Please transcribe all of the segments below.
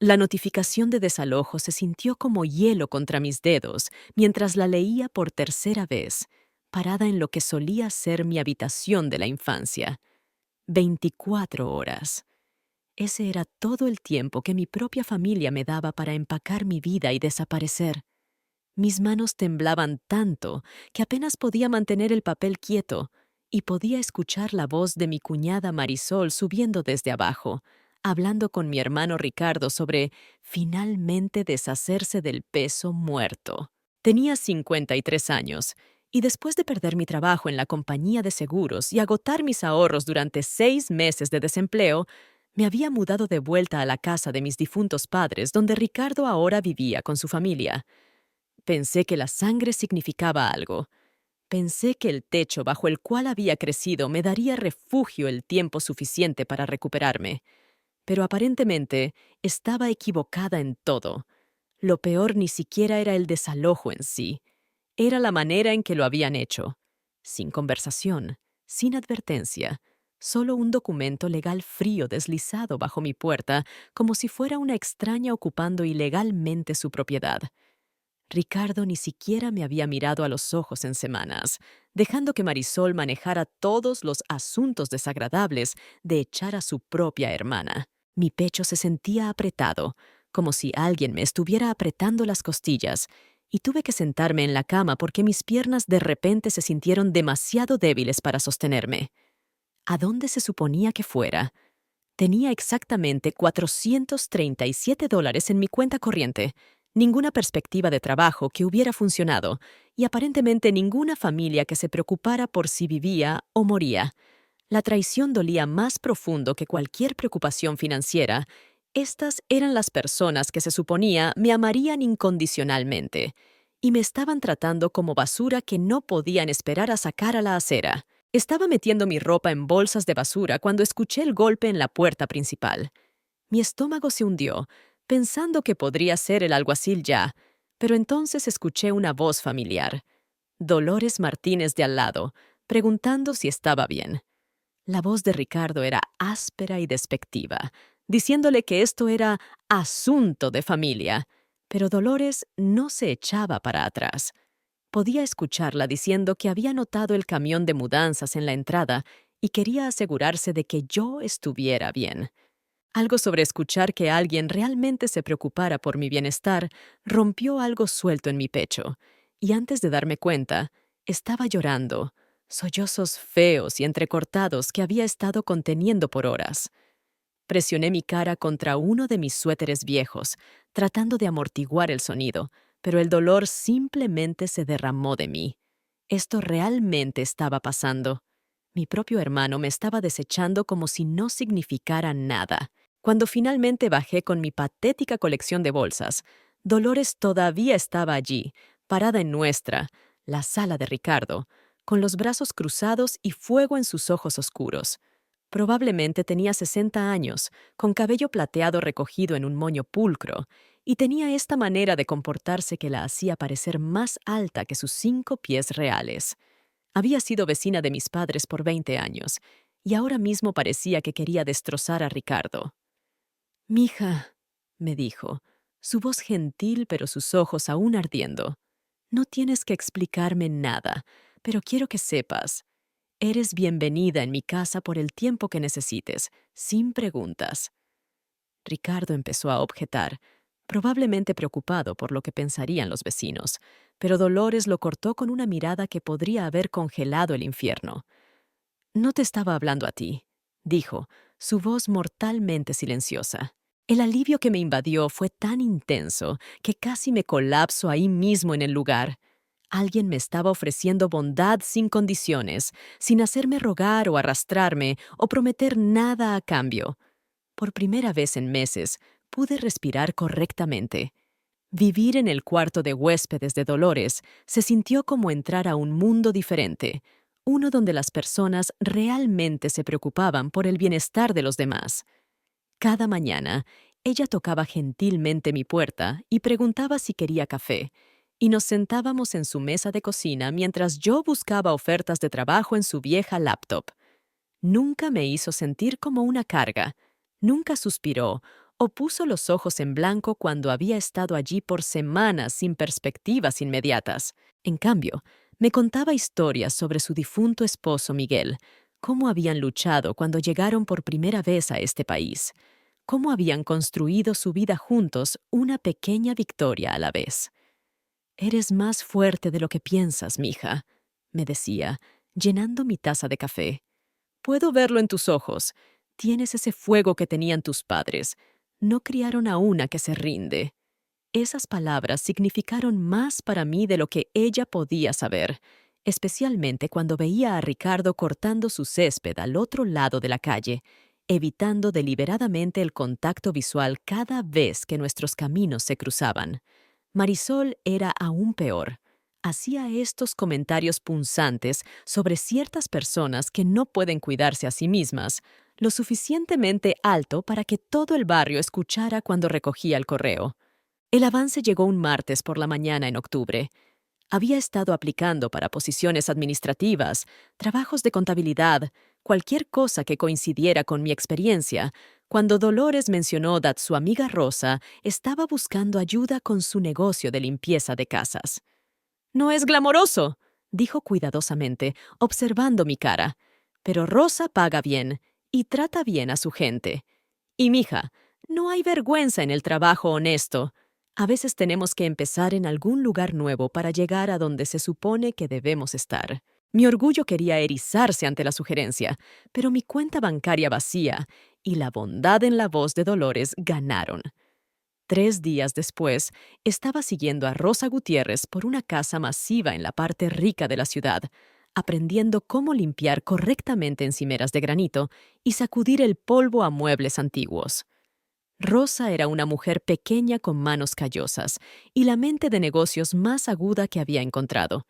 La notificación de desalojo se sintió como hielo contra mis dedos mientras la leía por tercera vez, parada en lo que solía ser mi habitación de la infancia. 24 horas. Ese era todo el tiempo que mi propia familia me daba para empacar mi vida y desaparecer. Mis manos temblaban tanto que apenas podía mantener el papel quieto y podía escuchar la voz de mi cuñada Marisol subiendo desde abajo, hablando con mi hermano Ricardo sobre finalmente deshacerse del peso muerto. Tenía 53 años y después de perder mi trabajo en la compañía de seguros y agotar mis ahorros durante 6 meses de desempleo, me había mudado de vuelta a la casa de mis difuntos padres donde Ricardo ahora vivía con su familia. Pensé que la sangre significaba algo. Pensé que el techo bajo el cual había crecido me daría refugio el tiempo suficiente para recuperarme. Pero aparentemente estaba equivocada en todo. Lo peor ni siquiera era el desalojo en sí. Era la manera en que lo habían hecho. Sin conversación, sin advertencia, solo un documento legal frío deslizado bajo mi puerta como si fuera una extraña ocupando ilegalmente su propiedad. Ricardo ni siquiera me había mirado a los ojos en semanas, dejando que Marisol manejara todos los asuntos desagradables de echar a su propia hermana. Mi pecho se sentía apretado, como si alguien me estuviera apretando las costillas, y tuve que sentarme en la cama porque mis piernas de repente se sintieron demasiado débiles para sostenerme. ¿A dónde se suponía que fuera? Tenía exactamente $437 en mi cuenta corriente, ninguna perspectiva de trabajo que hubiera funcionado y aparentemente ninguna familia que se preocupara por si vivía o moría. La traición dolía más profundo que cualquier preocupación financiera. Estas eran las personas que se suponía me amarían incondicionalmente y me estaban tratando como basura que no podían esperar a sacar a la acera. Estaba metiendo mi ropa en bolsas de basura cuando escuché el golpe en la puerta principal. Mi estómago se hundió, pensando que podría ser el alguacil ya, pero entonces escuché una voz familiar. Dolores Martínez de al lado, preguntando si estaba bien. La voz de Ricardo era áspera y despectiva, diciéndole que esto era asunto de familia, pero Dolores no se echaba para atrás. Podía escucharla diciendo que había notado el camión de mudanzas en la entrada y quería asegurarse de que yo estuviera bien. Algo sobre escuchar que alguien realmente se preocupara por mi bienestar rompió algo suelto en mi pecho, y antes de darme cuenta, estaba llorando, sollozos feos y entrecortados que había estado conteniendo por horas. Presioné mi cara contra uno de mis suéteres viejos, tratando de amortiguar el sonido, pero el dolor simplemente se derramó de mí. Esto realmente estaba pasando. Mi propio hermano me estaba desechando como si no significara nada. Cuando finalmente bajé con mi patética colección de bolsas, Dolores todavía estaba allí, parada en la sala de Ricardo, con los brazos cruzados y fuego en sus ojos oscuros. Probablemente tenía 60 años, con cabello plateado recogido en un moño pulcro, y tenía esta manera de comportarse que la hacía parecer más alta que sus 5 pies reales. Había sido vecina de mis padres por 20 años, y ahora mismo parecía que quería destrozar a Ricardo. «Mija», me dijo, su voz gentil pero sus ojos aún ardiendo, «no tienes que explicarme nada, pero quiero que sepas. Eres bienvenida en mi casa por el tiempo que necesites, sin preguntas». Ricardo empezó a objetar, probablemente preocupado por lo que pensarían los vecinos, pero Dolores lo cortó con una mirada que podría haber congelado el infierno. «No te estaba hablando a ti», dijo, su voz mortalmente silenciosa. El alivio que me invadió fue tan intenso que casi me colapso ahí mismo en el lugar. Alguien me estaba ofreciendo bondad sin condiciones, sin hacerme rogar o arrastrarme o prometer nada a cambio. Por primera vez en meses, pude respirar correctamente. Vivir en el cuarto de huéspedes de Dolores se sintió como entrar a un mundo diferente, uno donde las personas realmente se preocupaban por el bienestar de los demás. Cada mañana, ella tocaba gentilmente mi puerta y preguntaba si quería café, y nos sentábamos en su mesa de cocina mientras yo buscaba ofertas de trabajo en su vieja laptop. Nunca me hizo sentir como una carga, nunca suspiró o puso los ojos en blanco cuando había estado allí por semanas sin perspectivas inmediatas. En cambio, me contaba historias sobre su difunto esposo Miguel, cómo habían luchado cuando llegaron por primera vez a este país, cómo habían construido su vida juntos, una pequeña victoria a la vez. «Eres más fuerte de lo que piensas, mija», me decía, llenando mi taza de café. «Puedo verlo en tus ojos. Tienes ese fuego que tenían tus padres. No criaron a una que se rinde». Esas palabras significaron más para mí de lo que ella podía saber, especialmente cuando veía a Ricardo cortando su césped al otro lado de la calle, evitando deliberadamente el contacto visual cada vez que nuestros caminos se cruzaban. Marisol era aún peor. Hacía estos comentarios punzantes sobre ciertas personas que no pueden cuidarse a sí mismas, lo suficientemente alto para que todo el barrio escuchara cuando recogía el correo. El avance llegó un martes por la mañana en octubre. Había estado aplicando para posiciones administrativas, trabajos de contabilidad, cualquier cosa que coincidiera con mi experiencia, cuando Dolores mencionó que su amiga Rosa estaba buscando ayuda con su negocio de limpieza de casas. «No es glamoroso», dijo cuidadosamente, observando mi cara, «pero Rosa paga bien y trata bien a su gente. Y mija, no hay vergüenza en el trabajo honesto. A veces tenemos que empezar en algún lugar nuevo para llegar a donde se supone que debemos estar». Mi orgullo quería erizarse ante la sugerencia, pero mi cuenta bancaria vacía y la bondad en la voz de Dolores ganaron. 3 días después, estaba siguiendo a Rosa Gutiérrez por una casa masiva en la parte rica de la ciudad, aprendiendo cómo limpiar correctamente encimeras de granito y sacudir el polvo a muebles antiguos. Rosa era una mujer pequeña con manos callosas y la mente de negocios más aguda que había encontrado.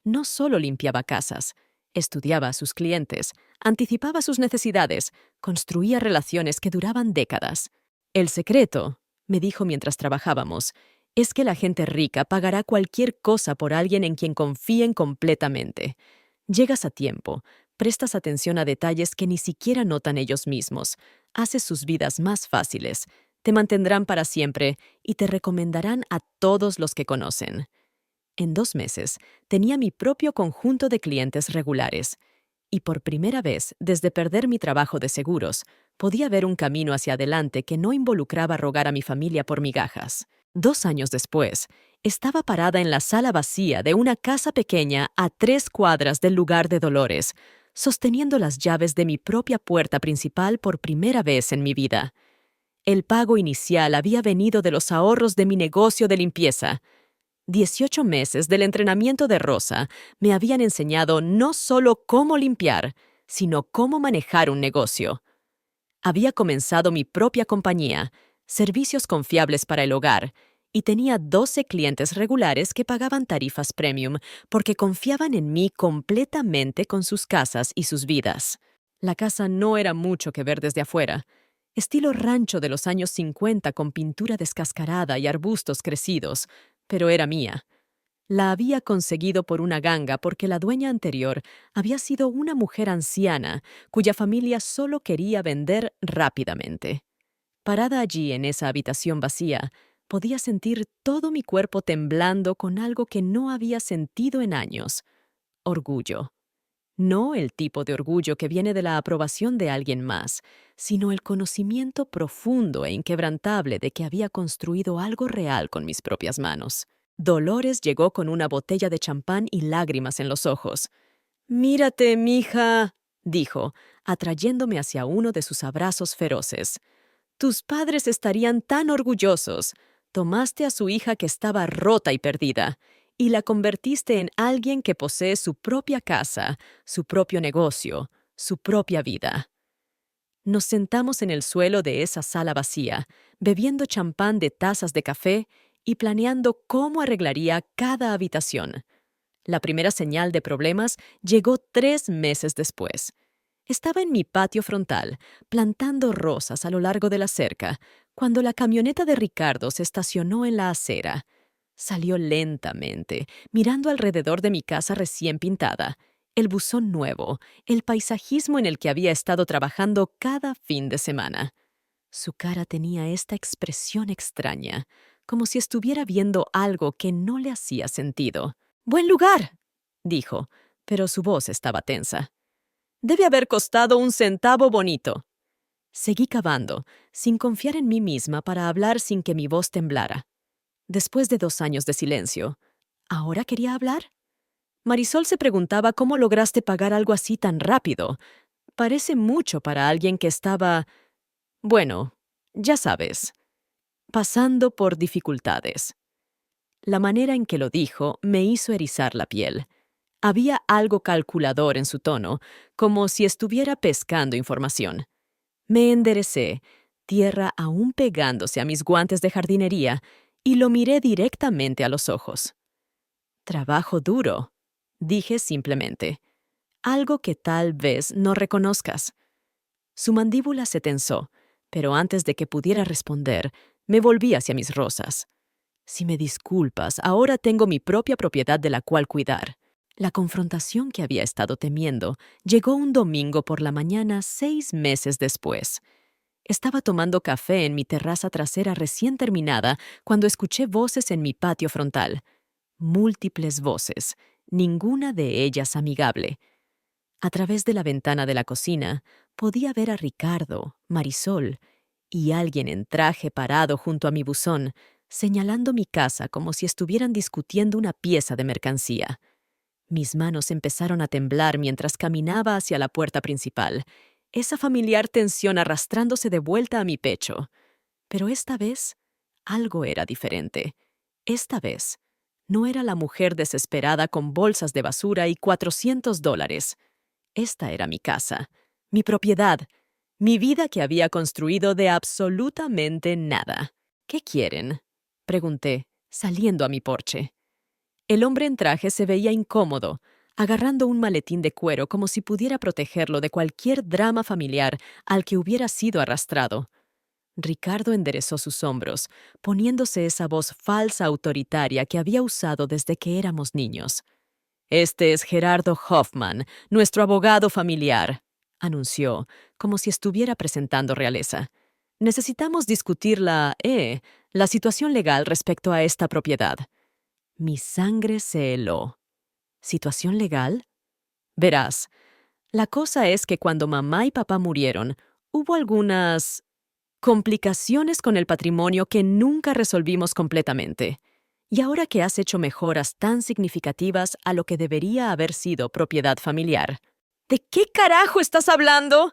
No solo limpiaba casas, estudiaba a sus clientes, anticipaba sus necesidades, construía relaciones que duraban décadas. «El secreto», me dijo mientras trabajábamos, «es que la gente rica pagará cualquier cosa por alguien en quien confíen completamente. Llegas a tiempo, prestas atención a detalles que ni siquiera notan ellos mismos, haces sus vidas más fáciles, te mantendrán para siempre y te recomendarán a todos los que conocen». En 2 meses, tenía mi propio conjunto de clientes regulares. Y por primera vez, desde perder mi trabajo de seguros, podía ver un camino hacia adelante que no involucraba rogar a mi familia por migajas. 2 años después, estaba parada en la sala vacía de una casa pequeña a 3 cuadras del lugar de Dolores, sosteniendo las llaves de mi propia puerta principal por primera vez en mi vida. El pago inicial había venido de los ahorros de mi negocio de limpieza. 18 meses del entrenamiento de Rosa me habían enseñado no solo cómo limpiar, sino cómo manejar un negocio. Había comenzado mi propia compañía, servicios confiables para el hogar, y tenía 12 clientes regulares que pagaban tarifas premium porque confiaban en mí completamente con sus casas y sus vidas. La casa no era mucho que ver desde afuera. Estilo rancho de los años 50 con pintura descascarada y arbustos crecidos, pero era mía. La había conseguido por una ganga porque la dueña anterior había sido una mujer anciana cuya familia solo quería vender rápidamente. Parada allí en esa habitación vacía, podía sentir todo mi cuerpo temblando con algo que no había sentido en años: orgullo. No el tipo de orgullo que viene de la aprobación de alguien más, sino el conocimiento profundo e inquebrantable de que había construido algo real con mis propias manos. Dolores llegó con una botella de champán y lágrimas en los ojos. «Mírate, mija», dijo, atrayéndome hacia uno de sus abrazos feroces. «Tus padres estarían tan orgullosos. Tomaste a su hija que estaba rota y perdida y la convertiste en alguien que posee su propia casa, su propio negocio, su propia vida». Nos sentamos en el suelo de esa sala vacía, bebiendo champán de tazas de café y planeando cómo arreglaría cada habitación. La primera señal de problemas llegó 3 meses después. Estaba en mi patio frontal, plantando rosas a lo largo de la cerca, cuando la camioneta de Ricardo se estacionó en la acera. Salió lentamente, mirando alrededor de mi casa recién pintada, el buzón nuevo, el paisajismo en el que había estado trabajando cada fin de semana. Su cara tenía esta expresión extraña, como si estuviera viendo algo que no le hacía sentido. «¡Buen lugar!», dijo, pero su voz estaba tensa. «Debe haber costado un centavo bonito». Seguí cavando, sin confiar en mí misma para hablar sin que mi voz temblara. Después de 2 años de silencio, ¿ahora quería hablar? Marisol se preguntaba cómo lograste pagar algo así tan rápido. Parece mucho para alguien que estaba, bueno, ya sabes, pasando por dificultades. La manera en que lo dijo me hizo erizar la piel. Había algo calculador en su tono, como si estuviera pescando información. Me enderecé, tierra aún pegándose a mis guantes de jardinería, y lo miré directamente a los ojos. «Trabajo duro», dije simplemente. «Algo que tal vez no reconozcas». Su mandíbula se tensó, pero antes de que pudiera responder, me volví hacia mis rosas. «Si me disculpas, ahora tengo mi propia propiedad de la cual cuidar». La confrontación que había estado temiendo llegó un domingo por la mañana 6 meses después. Estaba tomando café en mi terraza trasera recién terminada cuando escuché voces en mi patio frontal. Múltiples voces, ninguna de ellas amigable. A través de la ventana de la cocina podía ver a Ricardo, Marisol y alguien en traje parado junto a mi buzón, señalando mi casa como si estuvieran discutiendo una pieza de mercancía. Mis manos empezaron a temblar mientras caminaba hacia la puerta principal, esa familiar tensión arrastrándose de vuelta a mi pecho. Pero esta vez, algo era diferente. Esta vez, no era la mujer desesperada con bolsas de basura y $400. Esta era mi casa, mi propiedad, mi vida que había construido de absolutamente nada. «¿Qué quieren?», pregunté, saliendo a mi porche. El hombre en traje se veía incómodo, agarrando un maletín de cuero como si pudiera protegerlo de cualquier drama familiar al que hubiera sido arrastrado. Ricardo enderezó sus hombros, poniéndose esa voz falsa autoritaria que había usado desde que éramos niños. «Este es Gerardo Hoffman, nuestro abogado familiar», anunció, como si estuviera presentando realeza. «Necesitamos discutir la situación legal respecto a esta propiedad». Mi sangre se heló. ¿Situación legal? Verás, la cosa es que cuando mamá y papá murieron, hubo algunas complicaciones con el patrimonio que nunca resolvimos completamente. Y ahora que has hecho mejoras tan significativas a lo que debería haber sido propiedad familiar. ¿De qué carajo estás hablando?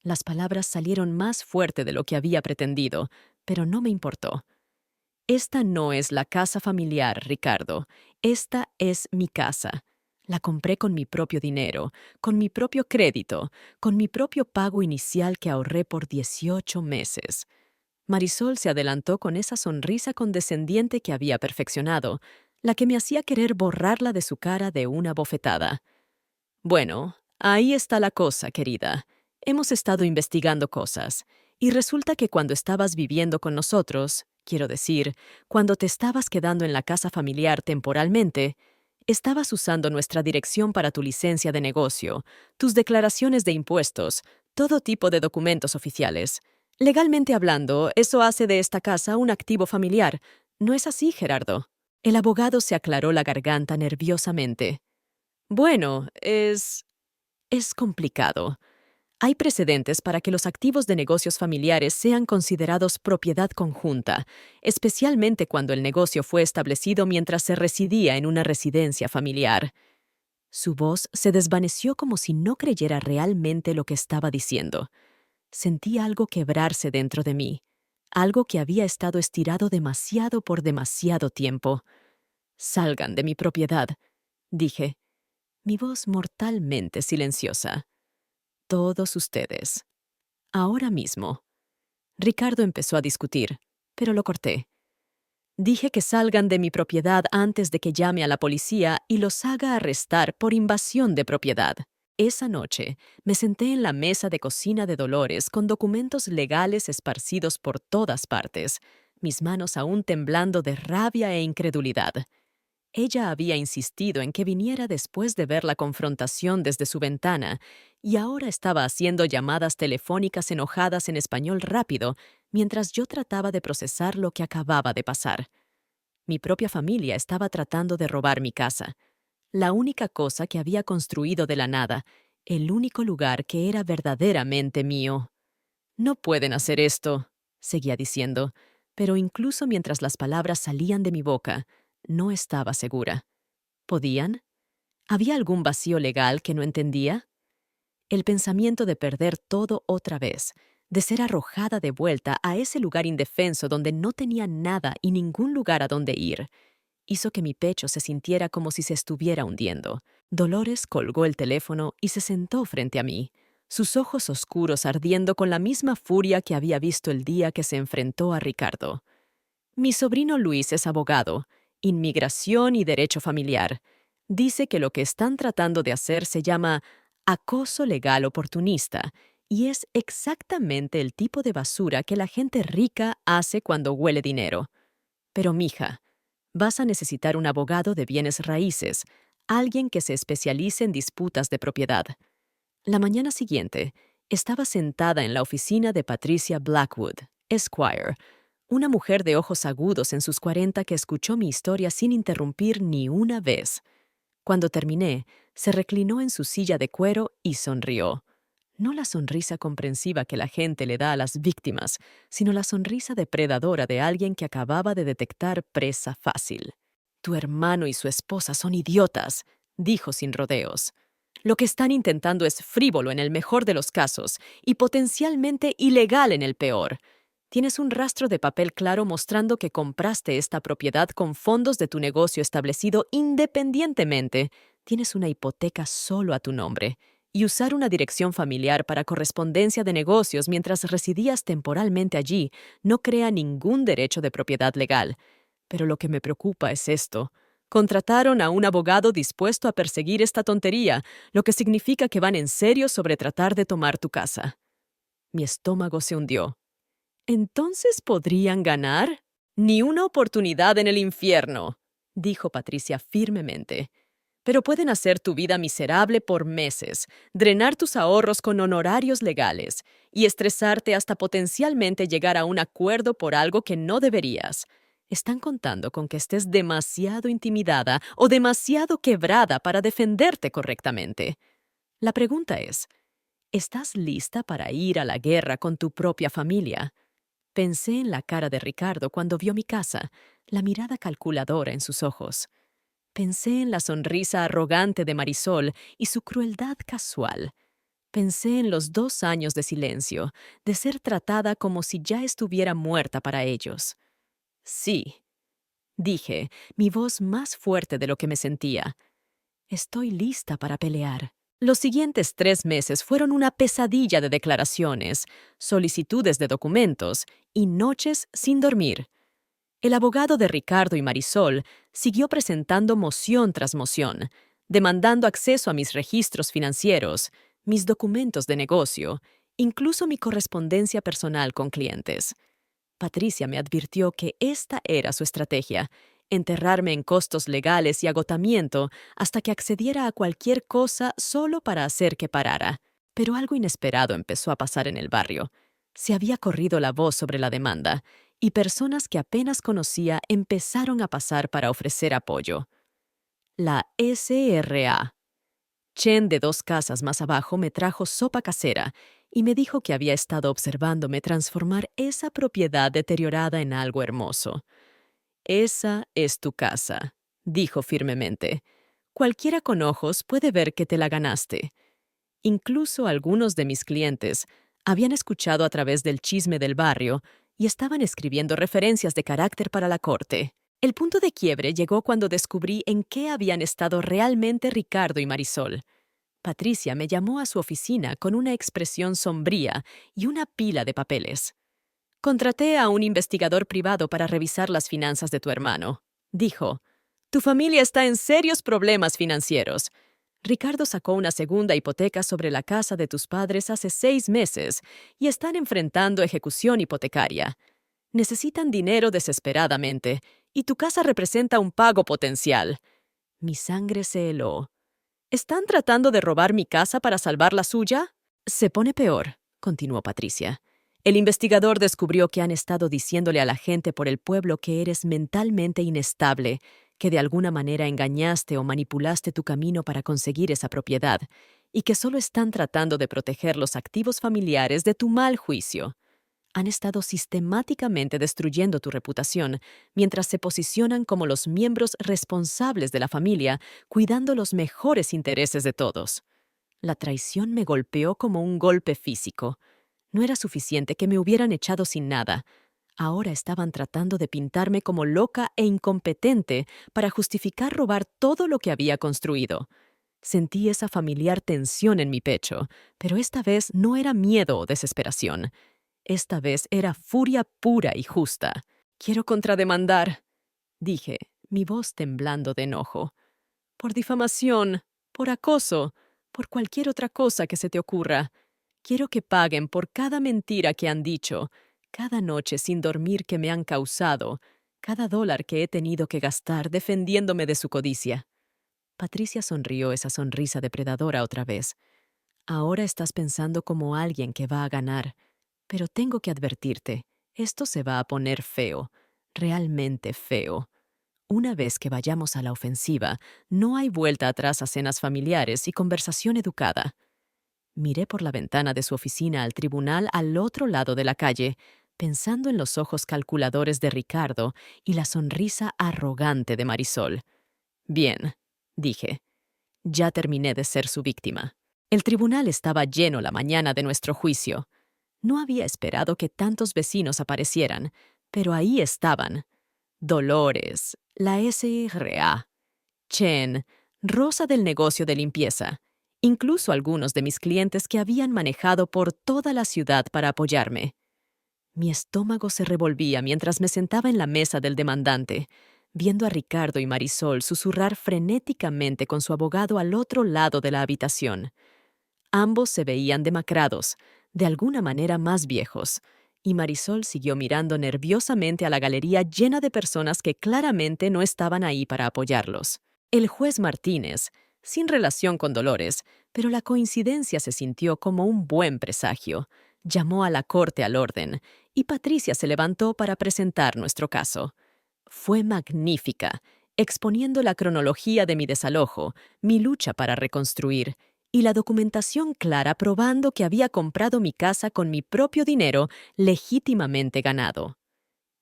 Las palabras salieron más fuerte de lo que había pretendido, pero no me importó. Esta no es la casa familiar, Ricardo. Esta es mi casa. La compré con mi propio dinero, con mi propio crédito, con mi propio pago inicial que ahorré por 18 meses. Marisol se adelantó con esa sonrisa condescendiente que había perfeccionado, la que me hacía querer borrarla de su cara de una bofetada. «Bueno, ahí está la cosa, querida. Hemos estado investigando cosas, y resulta que cuando estabas viviendo con nosotros, quiero decir, cuando te estabas quedando en la casa familiar temporalmente, estabas usando nuestra dirección para tu licencia de negocio, tus declaraciones de impuestos, todo tipo de documentos oficiales. Legalmente hablando, eso hace de esta casa un activo familiar. ¿No es así, Gerardo?» El abogado se aclaró la garganta nerviosamente. «Bueno, es complicado. Hay precedentes para que los activos de negocios familiares sean considerados propiedad conjunta, especialmente cuando el negocio fue establecido mientras se residía en una residencia familiar». Su voz se desvaneció como si no creyera realmente lo que estaba diciendo. Sentí algo quebrarse dentro de mí, algo que había estado estirado demasiado por demasiado tiempo. «Salgan de mi propiedad», dije, mi voz mortalmente silenciosa. «Todos ustedes. Ahora mismo». Ricardo empezó a discutir, pero lo corté. Dije que salgan de mi propiedad antes de que llame a la policía y los haga arrestar por invasión de propiedad. Esa noche me senté en la mesa de cocina de Dolores con documentos legales esparcidos por todas partes, mis manos aún temblando de rabia e incredulidad. Ella había insistido en que viniera después de ver la confrontación desde su ventana, y ahora estaba haciendo llamadas telefónicas enojadas en español rápido mientras yo trataba de procesar lo que acababa de pasar. Mi propia familia estaba tratando de robar mi casa, la única cosa que había construido de la nada, el único lugar que era verdaderamente mío. No pueden hacer esto, seguía diciendo, pero incluso mientras las palabras salían de mi boca, no estaba segura. ¿Podían? ¿Había algún vacío legal que no entendía? El pensamiento de perder todo otra vez, de ser arrojada de vuelta a ese lugar indefenso donde no tenía nada y ningún lugar a donde ir, hizo que mi pecho se sintiera como si se estuviera hundiendo. Dolores colgó el teléfono y se sentó frente a mí, sus ojos oscuros ardiendo con la misma furia que había visto el día que se enfrentó a Ricardo. Mi sobrino Luis es abogado, inmigración y derecho familiar. Dice que lo que están tratando de hacer se llama acoso legal oportunista y es exactamente el tipo de basura que la gente rica hace cuando huele dinero. Pero, mija, vas a necesitar un abogado de bienes raíces, alguien que se especialice en disputas de propiedad. La mañana siguiente, estaba sentada en la oficina de Patricia Blackwood, Esquire, una mujer de ojos agudos en sus 40 que escuchó mi historia sin interrumpir ni una vez. Cuando terminé, se reclinó en su silla de cuero y sonrió. No la sonrisa comprensiva que la gente le da a las víctimas, sino la sonrisa depredadora de alguien que acababa de detectar presa fácil. Tu hermano y su esposa son idiotas, dijo sin rodeos. Lo que están intentando es frívolo en el mejor de los casos y potencialmente ilegal en el peor. Tienes un rastro de papel claro mostrando que compraste esta propiedad con fondos de tu negocio establecido independientemente. Tienes una hipoteca solo a tu nombre. Y usar una dirección familiar para correspondencia de negocios mientras residías temporalmente allí no crea ningún derecho de propiedad legal. Pero lo que me preocupa es esto. Contrataron a un abogado dispuesto a perseguir esta tontería, lo que significa que van en serio sobre tratar de tomar tu casa. Mi estómago se hundió. ¿Entonces podrían ganar? Ni una oportunidad en el infierno, dijo Patricia firmemente. Pero pueden hacer tu vida miserable por meses, drenar tus ahorros con honorarios legales y estresarte hasta potencialmente llegar a un acuerdo por algo que no deberías. Están contando con que estés demasiado intimidada o demasiado quebrada para defenderte correctamente. La pregunta es, ¿estás lista para ir a la guerra con tu propia familia? Pensé en la cara de Ricardo cuando vio mi casa, la mirada calculadora en sus ojos. Pensé en la sonrisa arrogante de Marisol y su crueldad casual. Pensé en los 2 años de silencio, de ser tratada como si ya estuviera muerta para ellos. Sí, dije, mi voz más fuerte de lo que me sentía. Estoy lista para pelear. Los siguientes 3 meses fueron una pesadilla de declaraciones, solicitudes de documentos y noches sin dormir. El abogado de Ricardo y Marisol siguió presentando moción tras moción, demandando acceso a mis registros financieros, mis documentos de negocio, incluso mi correspondencia personal con clientes. Patricia me advirtió que esta era su estrategia, enterrarme en costos legales y agotamiento hasta que accediera a cualquier cosa solo para hacer que parara. Pero algo inesperado empezó a pasar en el barrio. Se había corrido la voz sobre la demanda, y personas que apenas conocía empezaron a pasar para ofrecer apoyo. La SRA. Chen de 2 casas más abajo me trajo sopa casera y me dijo que había estado observándome transformar esa propiedad deteriorada en algo hermoso. Esa es tu casa, dijo firmemente. Cualquiera con ojos puede ver que te la ganaste. Incluso algunos de mis clientes habían escuchado a través del chisme del barrio y estaban escribiendo referencias de carácter para la corte. El punto de quiebre llegó cuando descubrí en qué habían estado realmente Ricardo y Marisol. Patricia me llamó a su oficina con una expresión sombría y una pila de papeles. Contraté a un investigador privado para revisar las finanzas de tu hermano. Dijo, tu familia está en serios problemas financieros. Ricardo sacó una segunda hipoteca sobre la casa de tus padres hace 6 meses y están enfrentando ejecución hipotecaria. Necesitan dinero desesperadamente y tu casa representa un pago potencial. Mi sangre se heló. ¿Están tratando de robar mi casa para salvar la suya? Se pone peor, continuó Patricia. El investigador descubrió que han estado diciéndole a la gente por el pueblo que eres mentalmente inestable, que de alguna manera engañaste o manipulaste tu camino para conseguir esa propiedad, y que solo están tratando de proteger los activos familiares de tu mal juicio. Han estado sistemáticamente destruyendo tu reputación, mientras se posicionan como los miembros responsables de la familia, cuidando los mejores intereses de todos. La traición me golpeó como un golpe físico. No era suficiente que me hubieran echado sin nada. Ahora estaban tratando de pintarme como loca e incompetente para justificar robar todo lo que había construido. Sentí esa familiar tensión en mi pecho, pero esta vez no era miedo o desesperación. Esta vez era furia pura y justa. Quiero contrademandar, dije, mi voz temblando de enojo. Por difamación, por acoso, por cualquier otra cosa que se te ocurra. Quiero que paguen por cada mentira que han dicho, cada noche sin dormir que me han causado, cada dólar que he tenido que gastar defendiéndome de su codicia. Patricia sonrió esa sonrisa depredadora otra vez. Ahora estás pensando como alguien que va a ganar. Pero tengo que advertirte, esto se va a poner feo, realmente feo. Una vez que vayamos a la ofensiva, no hay vuelta atrás a cenas familiares y conversación educada. Miré por la ventana de su oficina al tribunal al otro lado de la calle, pensando en los ojos calculadores de Ricardo y la sonrisa arrogante de Marisol. Bien, dije, ya terminé de ser su víctima. El tribunal estaba lleno la mañana de nuestro juicio. No había esperado que tantos vecinos aparecieran, pero ahí estaban. Dolores, la SRA, Chen, Rosa del negocio de limpieza, incluso algunos de mis clientes que habían manejado por toda la ciudad para apoyarme. Mi estómago se revolvía mientras me sentaba en la mesa del demandante, viendo a Ricardo y Marisol susurrar frenéticamente con su abogado al otro lado de la habitación. Ambos se veían demacrados, de alguna manera más viejos, y Marisol siguió mirando nerviosamente a la galería llena de personas que claramente no estaban ahí para apoyarlos. El juez Martínez, sin relación con Dolores, pero la coincidencia se sintió como un buen presagio, llamó a la corte al orden, y Patricia se levantó para presentar nuestro caso. Fue magnífica, exponiendo la cronología de mi desalojo, mi lucha para reconstruir, y la documentación clara probando que había comprado mi casa con mi propio dinero legítimamente ganado.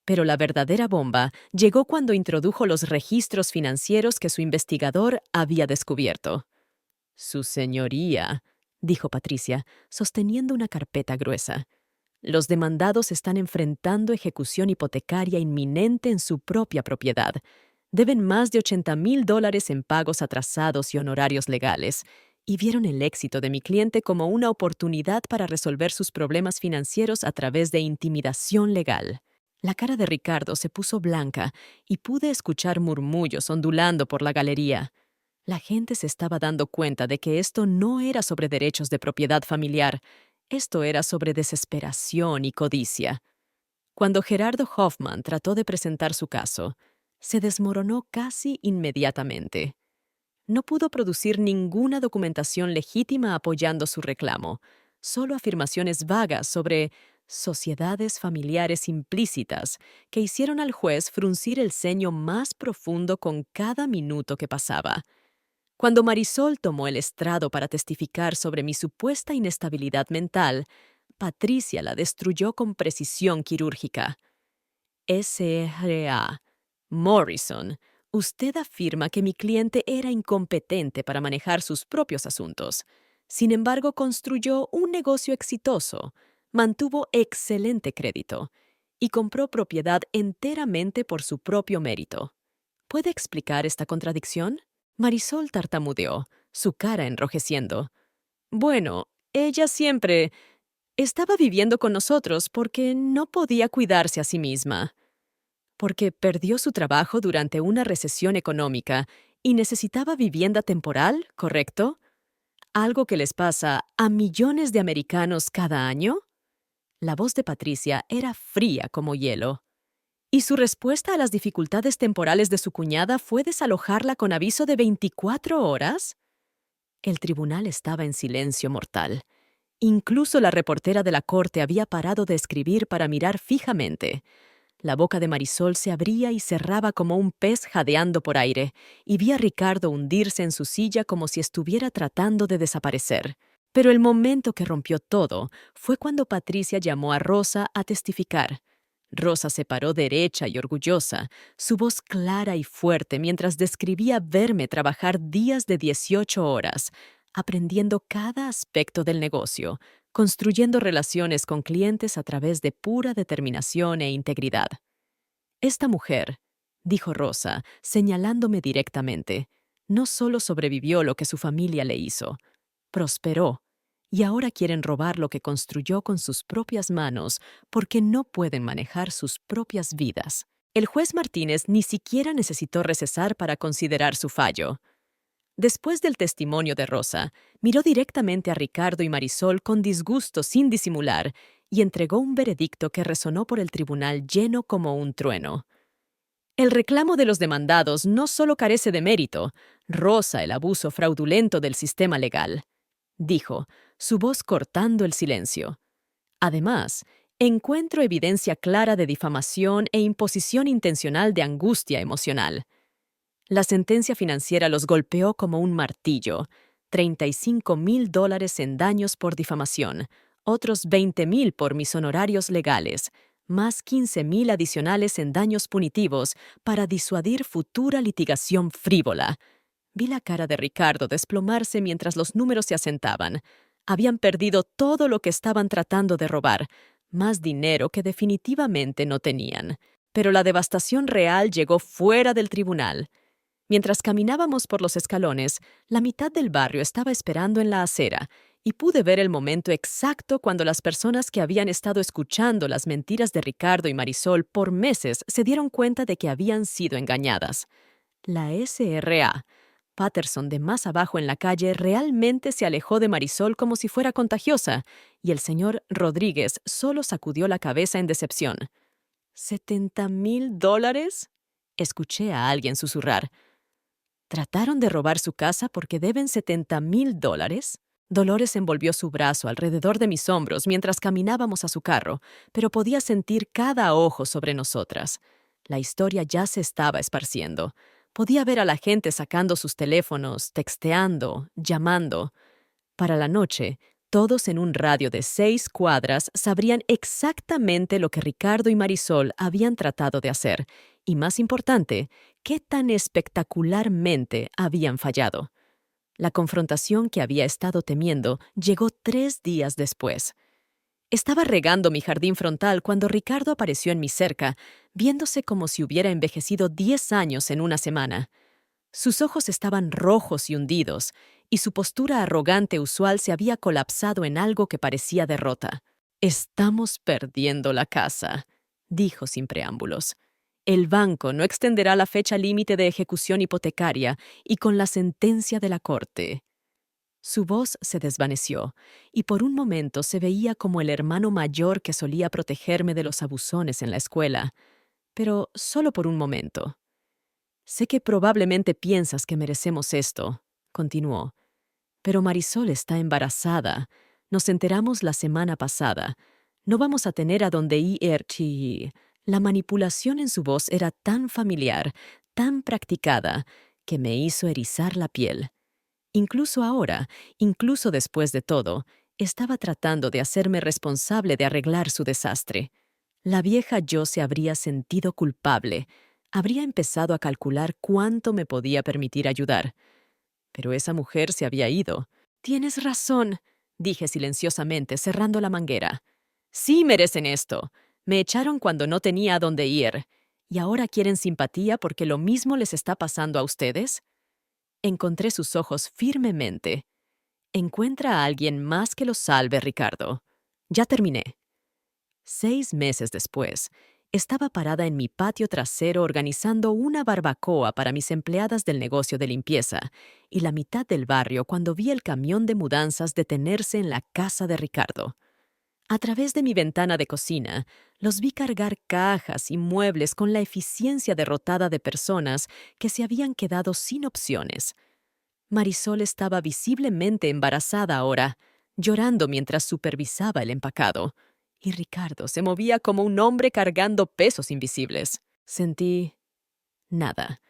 Pero la verdadera bomba llegó cuando introdujo los registros financieros que su investigador había descubierto. «Su señoría», dijo Patricia, sosteniendo una carpeta gruesa. «Los demandados están enfrentando ejecución hipotecaria inminente en su propia propiedad. Deben más de $80,000 en pagos atrasados y honorarios legales, y vieron el éxito de mi cliente como una oportunidad para resolver sus problemas financieros a través de intimidación legal». La cara de Ricardo se puso blanca y pude escuchar murmullos ondulando por la galería. La gente se estaba dando cuenta de que esto no era sobre derechos de propiedad familiar, esto era sobre desesperación y codicia. Cuando Gerardo Hoffman trató de presentar su caso, se desmoronó casi inmediatamente. No pudo producir ninguna documentación legítima apoyando su reclamo, solo afirmaciones vagas sobre sociedades familiares implícitas que hicieron al juez fruncir el ceño más profundo con cada minuto que pasaba. Cuando Marisol tomó el estrado para testificar sobre mi supuesta inestabilidad mental, Patricia la destruyó con precisión quirúrgica. SRA. Morrison, usted afirma que mi cliente era incompetente para manejar sus propios asuntos. Sin embargo, construyó un negocio exitoso, mantuvo excelente crédito y compró propiedad enteramente por su propio mérito. ¿Puede explicar esta contradicción? Marisol tartamudeó, su cara enrojeciendo. Bueno, ella siempre estaba viviendo con nosotros porque no podía cuidarse a sí misma. Porque perdió su trabajo durante una recesión económica y necesitaba vivienda temporal, ¿correcto? ¿Algo que les pasa a millones de americanos cada año? La voz de Patricia era fría como hielo. Y su respuesta a las dificultades temporales de su cuñada fue desalojarla con aviso de 24 horas. El tribunal estaba en silencio mortal. Incluso la reportera de la corte había parado de escribir para mirar fijamente. La boca de Marisol se abría y cerraba como un pez jadeando por aire, y vi a Ricardo hundirse en su silla como si estuviera tratando de desaparecer. Pero el momento que rompió todo fue cuando Patricia llamó a Rosa a testificar. Rosa se paró derecha y orgullosa, su voz clara y fuerte mientras describía verme trabajar días de 18 horas, aprendiendo cada aspecto del negocio, construyendo relaciones con clientes a través de pura determinación e integridad. Esta mujer, dijo Rosa, señalándome directamente, no solo sobrevivió lo que su familia le hizo, prosperó, y ahora quieren robar lo que construyó con sus propias manos porque no pueden manejar sus propias vidas. El juez Martínez ni siquiera necesitó recesar para considerar su fallo. Después del testimonio de Rosa, miró directamente a Ricardo y Marisol con disgusto sin disimular y entregó un veredicto que resonó por el tribunal lleno como un trueno. El reclamo de los demandados no solo carece de mérito, roza el abuso fraudulento del sistema legal, dijo, su voz cortando el silencio. Además, encuentro evidencia clara de difamación e imposición intencional de angustia emocional. La sentencia financiera los golpeó como un martillo. $35,000 en daños por difamación, otros $20,000 por mis honorarios legales, más $15,000 adicionales en daños punitivos para disuadir futura litigación frívola. Vi la cara de Ricardo desplomarse mientras los números se asentaban. Habían perdido todo lo que estaban tratando de robar, más dinero que definitivamente no tenían. Pero la devastación real llegó fuera del tribunal. Mientras caminábamos por los escalones, la mitad del barrio estaba esperando en la acera, y pude ver el momento exacto cuando las personas que habían estado escuchando las mentiras de Ricardo y Marisol por meses se dieron cuenta de que habían sido engañadas. La SRA, Patterson de más abajo en la calle, realmente se alejó de Marisol como si fuera contagiosa, y el señor Rodríguez solo sacudió la cabeza en decepción. ¿$70,000? Escuché a alguien susurrar. ¿Trataron de robar su casa porque deben $70,000? Dolores envolvió su brazo alrededor de mis hombros mientras caminábamos a su carro, pero podía sentir cada ojo sobre nosotras. La historia ya se estaba esparciendo. Podía ver a la gente sacando sus teléfonos, texteando, llamando. Para la noche, todos en un radio de 6 cuadras sabrían exactamente lo que Ricardo y Marisol habían tratado de hacer, y más importante, qué tan espectacularmente habían fallado. La confrontación que había estado temiendo llegó 3 días después. Estaba regando mi jardín frontal cuando Ricardo apareció en mi cerca, viéndose como si hubiera envejecido 10 años en una semana. Sus ojos estaban rojos y hundidos, y su postura arrogante usual se había colapsado en algo que parecía derrota. «Estamos perdiendo la casa», dijo sin preámbulos. «El banco no extenderá la fecha límite de ejecución hipotecaria y con la sentencia de la corte». Su voz se desvaneció, y por un momento se veía como el hermano mayor que solía protegerme de los abusones en la escuela, pero solo por un momento. «Sé que probablemente piensas que merecemos esto», continuó, «pero Marisol está embarazada. Nos enteramos la semana pasada. No vamos a tener a donde ir chi». La manipulación en su voz era tan familiar, tan practicada, que me hizo erizar la piel. Incluso ahora, incluso después de todo, estaba tratando de hacerme responsable de arreglar su desastre. La vieja yo se habría sentido culpable. Habría empezado a calcular cuánto me podía permitir ayudar. Pero esa mujer se había ido. «Tienes razón», dije silenciosamente, cerrando la manguera. «Sí merecen esto. Me echaron cuando no tenía a dónde ir. ¿Y ahora quieren simpatía porque lo mismo les está pasando a ustedes?» Encontré sus ojos firmemente. «Encuentra a alguien más que los salve, Ricardo. Ya terminé». 6 meses después, estaba parada en mi patio trasero organizando una barbacoa para mis empleadas del negocio de limpieza, y la mitad del barrio cuando vi el camión de mudanzas detenerse en la casa de Ricardo. A través de mi ventana de cocina, los vi cargar cajas y muebles con la eficiencia derrotada de personas que se habían quedado sin opciones. Marisol estaba visiblemente embarazada ahora, llorando mientras supervisaba el empacado, y Ricardo se movía como un hombre cargando pesos invisibles. Sentí nada.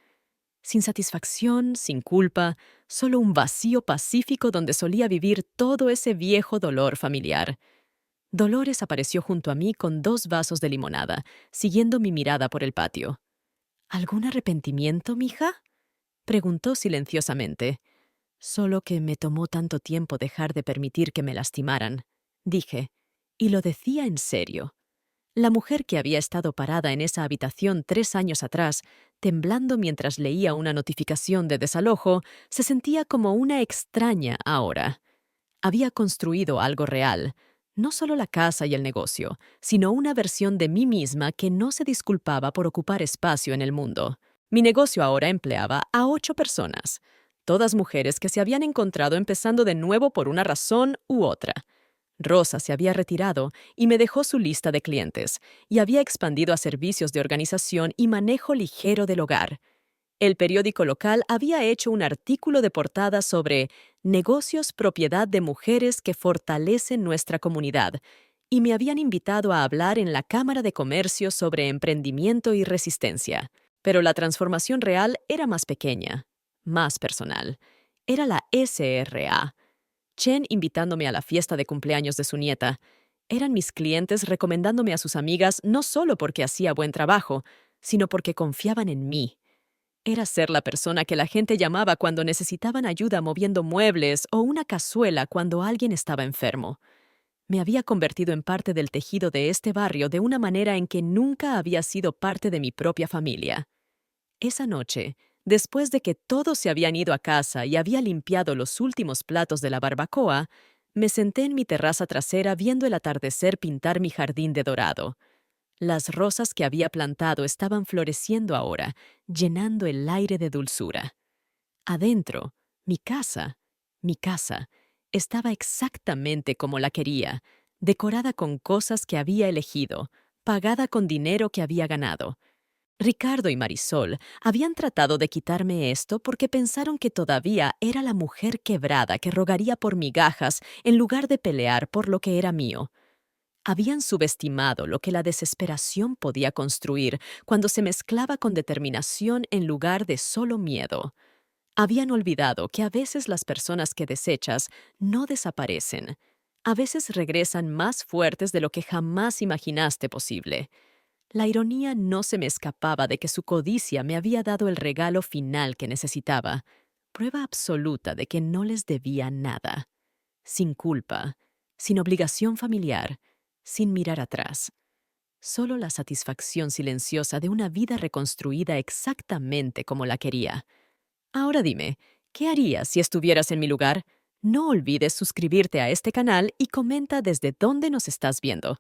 Sin satisfacción, sin culpa, solo un vacío pacífico donde solía vivir todo ese viejo dolor familiar. Dolores apareció junto a mí con 2 vasos de limonada, siguiendo mi mirada por el patio. ¿Algún arrepentimiento, mija? Preguntó silenciosamente. Solo que me tomó tanto tiempo dejar de permitir que me lastimaran, dije, y lo decía en serio. La mujer que había estado parada en esa habitación 3 años atrás, temblando mientras leía una notificación de desalojo, se sentía como una extraña ahora. Había construido algo real, no solo la casa y el negocio, sino una versión de mí misma que no se disculpaba por ocupar espacio en el mundo. Mi negocio ahora empleaba a 8 personas, todas mujeres que se habían encontrado empezando de nuevo por una razón u otra. Rosa se había retirado y me dejó su lista de clientes, y había expandido a servicios de organización y manejo ligero del hogar. El periódico local había hecho un artículo de portada sobre negocios propiedad de mujeres que fortalecen nuestra comunidad, y me habían invitado a hablar en la Cámara de Comercio sobre emprendimiento y resistencia. Pero la transformación real era más pequeña, más personal. Era la SRA. Chen invitándome a la fiesta de cumpleaños de su nieta. Eran mis clientes recomendándome a sus amigas no solo porque hacía buen trabajo, sino porque confiaban en mí. Era ser la persona que la gente llamaba cuando necesitaban ayuda moviendo muebles o una cazuela cuando alguien estaba enfermo. Me había convertido en parte del tejido de este barrio de una manera en que nunca había sido parte de mi propia familia. Esa noche, después de que todos se habían ido a casa y había limpiado los últimos platos de la barbacoa, me senté en mi terraza trasera viendo el atardecer pintar mi jardín de dorado. Las rosas que había plantado estaban floreciendo ahora, llenando el aire de dulzura. Adentro, mi casa, estaba exactamente como la quería, decorada con cosas que había elegido, pagada con dinero que había ganado. Ricardo y Marisol habían tratado de quitarme esto porque pensaron que todavía era la mujer quebrada que rogaría por migajas en lugar de pelear por lo que era mío. Habían subestimado lo que la desesperación podía construir cuando se mezclaba con determinación en lugar de solo miedo. Habían olvidado que a veces las personas que desechas no desaparecen. A veces regresan más fuertes de lo que jamás imaginaste posible. La ironía no se me escapaba de que su codicia me había dado el regalo final que necesitaba, prueba absoluta de que no les debía nada. Sin culpa, sin obligación familiar, sin mirar atrás. Solo la satisfacción silenciosa de una vida reconstruida exactamente como la quería. Ahora dime, ¿qué harías si estuvieras en mi lugar? No olvides suscribirte a este canal y comenta desde dónde nos estás viendo.